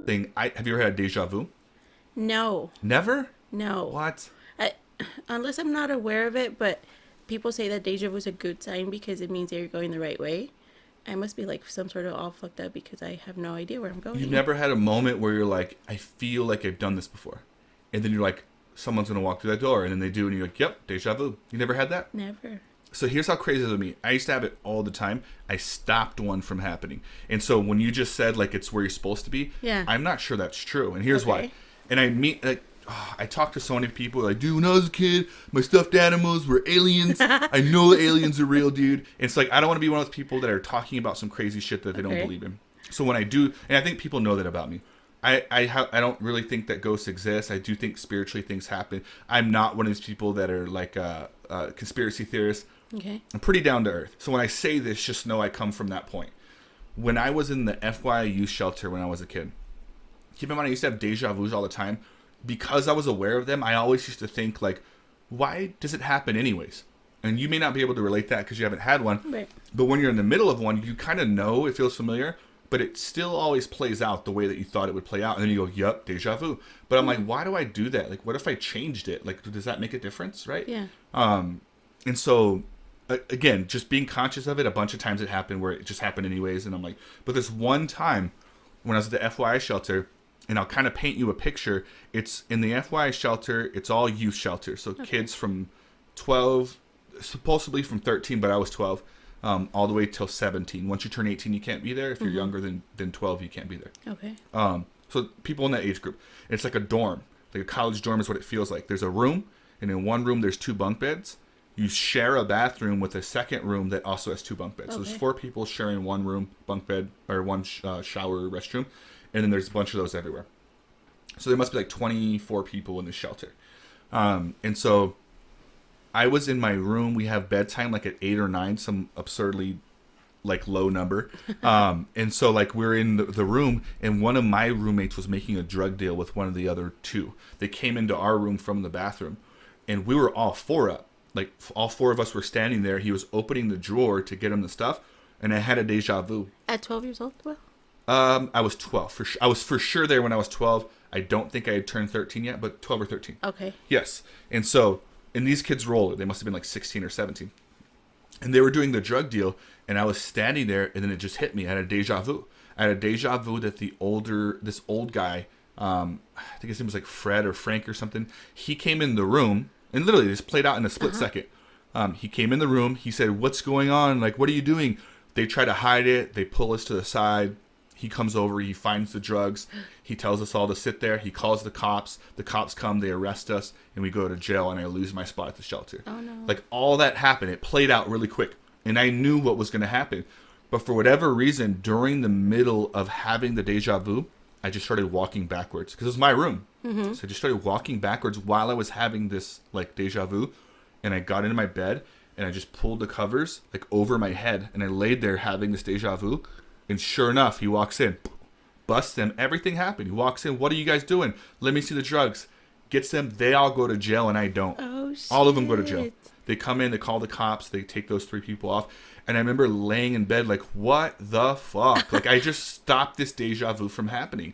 thing. Have you ever had deja vu? No, Never? no. What? I, unless I'm not aware of it, but people say that deja vu is a good sign because it means that you're going the right way. I must be like some sort of all fucked up because I have no idea where I'm going. You've never had a moment where you're like, I feel like I've done this before. And then you're like, someone's going to walk through that door. And then they do. And you're like, yep, deja vu. You never had that? Never. So here's how crazy it is with me. I used to have it all the time. I stopped one from happening. And so when you just said, like, it's where you're supposed to be, Yeah. I'm not sure that's true. And here's Okay. why. And I meet, like, I talk to so many people, like, dude, when I was a kid, my stuffed animals were aliens. I know aliens are real, dude. And it's like, I don't want to be one of those people that are talking about some crazy shit that they don't believe in. So when I do, and I think people know that about me, I don't really think that ghosts exist. I do think spiritually things happen. I'm not one of these people that are like conspiracy theorists. Okay. I'm pretty down to earth. So when I say this, just know I come from that point. When I was in the FYI youth shelter when I was a kid, keep in mind I used to have deja vus all the time. Because I was aware of them, I always used to think, like, why does it happen anyways? And you may not be able to relate that because you haven't had one. Right. But when you're in the middle of one, you kind of know it feels familiar, but it still always plays out the way that you thought it would play out. And then you go, yep, deja vu. But I'm like, why do I do that? Like, what if I changed it? Like, does that make a difference, right? Yeah. And so, again, just being conscious of it, a bunch of times it happened where it just happened anyways. And I'm like, but this one time when I was at the FYI shelter, and I'll kind of paint you a picture. It's in the FYI shelter. It's all youth shelter. So kids from 12, supposedly from 13, but I was 12, all the way till 17. Once you turn 18, you can't be there. If you're younger than 12, you can't be there. Okay. So people in that age group. It's like a dorm. Like a college dorm is what it feels like. There's a room, and in one room there's 2 bunk beds. You share a bathroom with a second room that also has 2 bunk beds. So there's 4 people sharing one room, bunk bed, or one shower restroom. And then there's a bunch of those everywhere. So there must be like 24 people in the shelter. And so I was in my room. We have bedtime like at 8 or 9, some absurdly like low number. And so like we're in the room, and one of my roommates was making a drug deal with one of the other 2. They came into our room from the bathroom, and we were all 4 up. Like all 4 of us were standing there. He was opening the drawer to get him the stuff, and I had a deja vu. At 12 years old? Well. I was 12 for sure. I was for sure there when I was 12. I don't think I had turned 13 yet, but 12 or 13. Okay. Yes. And so, and these kids were older. They must have been like 16 or 17. And they were doing the drug deal, and I was standing there, and then it just hit me. I had a deja vu. I had a deja vu that this old guy, I think his name was like Fred or Frank or something. He came in the room, and literally this played out in a split second. He came in the room. He said, "What's going on? Like, what are you doing?" They try to hide it. They pull us to the side. He comes over, he finds the drugs, he tells us all to sit there, he calls the cops come, they arrest us, and we go to jail, and I lose my spot at the shelter. Oh, no. Like, all that happened, it played out really quick, and I knew what was going to happen, but for whatever reason, during the middle of having the deja vu, I just started walking backwards, because it was my room, so I just started walking backwards while I was having this, like, deja vu, and I got into my bed, and I just pulled the covers, like, over my head, and I laid there having this deja vu. And sure enough, he walks in, busts them. Everything happened. He walks in. What are you guys doing? Let me see the drugs. Gets them. They all go to jail, and I don't. Oh, shit. All of them go to jail. They come in. They call the cops. They take those 3 people off. And I remember laying in bed like, what the fuck? Like, I just stopped this deja vu from happening.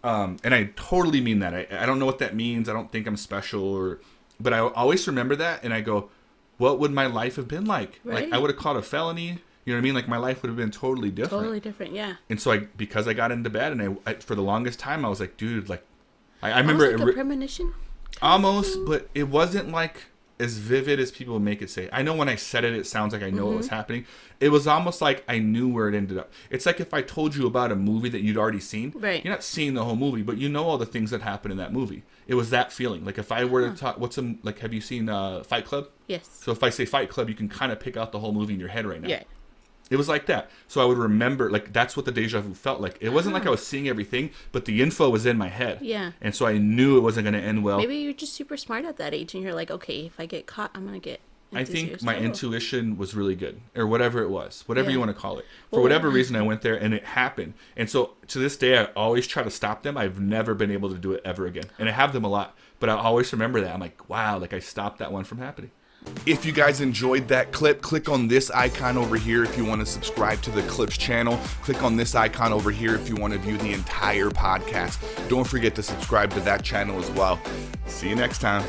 And I totally mean that. I don't know what that means. I don't think I'm special. But I always remember that, and I go, what would my life have been like? Right. Like, I would have caught a felony. You know what I mean? Like, my life would have been totally different. Totally different, yeah. And so because I got into bed, and I for the longest time, I was like, dude, like, I remember Almost like a premonition? Almost, but it wasn't like as vivid as people make it say. I know when I said it, it sounds like I know what was happening. It was almost like I knew where it ended up. It's like if I told you about a movie that you'd already seen. Right. You're not seeing the whole movie, but you know all the things that happen in that movie. It was that feeling. Like, if I were to talk, have you seen Fight Club? Yes. So if I say Fight Club, you can kind of pick out the whole movie in your head right now. Yeah. It was like that. So I would remember, like, that's what the deja vu felt like. It wasn't like I was seeing everything, but the info was in my head. Yeah. And so I knew it wasn't going to end well. Maybe you're just super smart at that age, and you're like, okay, if I get caught, I'm going to get I think serious my trouble. intuition was really good, or whatever it was, whatever Yeah. you want to call it. For Well, whatever reason, I went there, and it happened. And so to this day, I always try to stop them. I've never been able to do it ever again. And I have them a lot, but I always remember that. I'm like, wow, like I stopped that one from happening. If you guys enjoyed that clip, click on this icon over here if you want to subscribe to the Clips channel. Click on this icon over here if you want to view the entire podcast. Don't forget to subscribe to that channel as well. See you next time.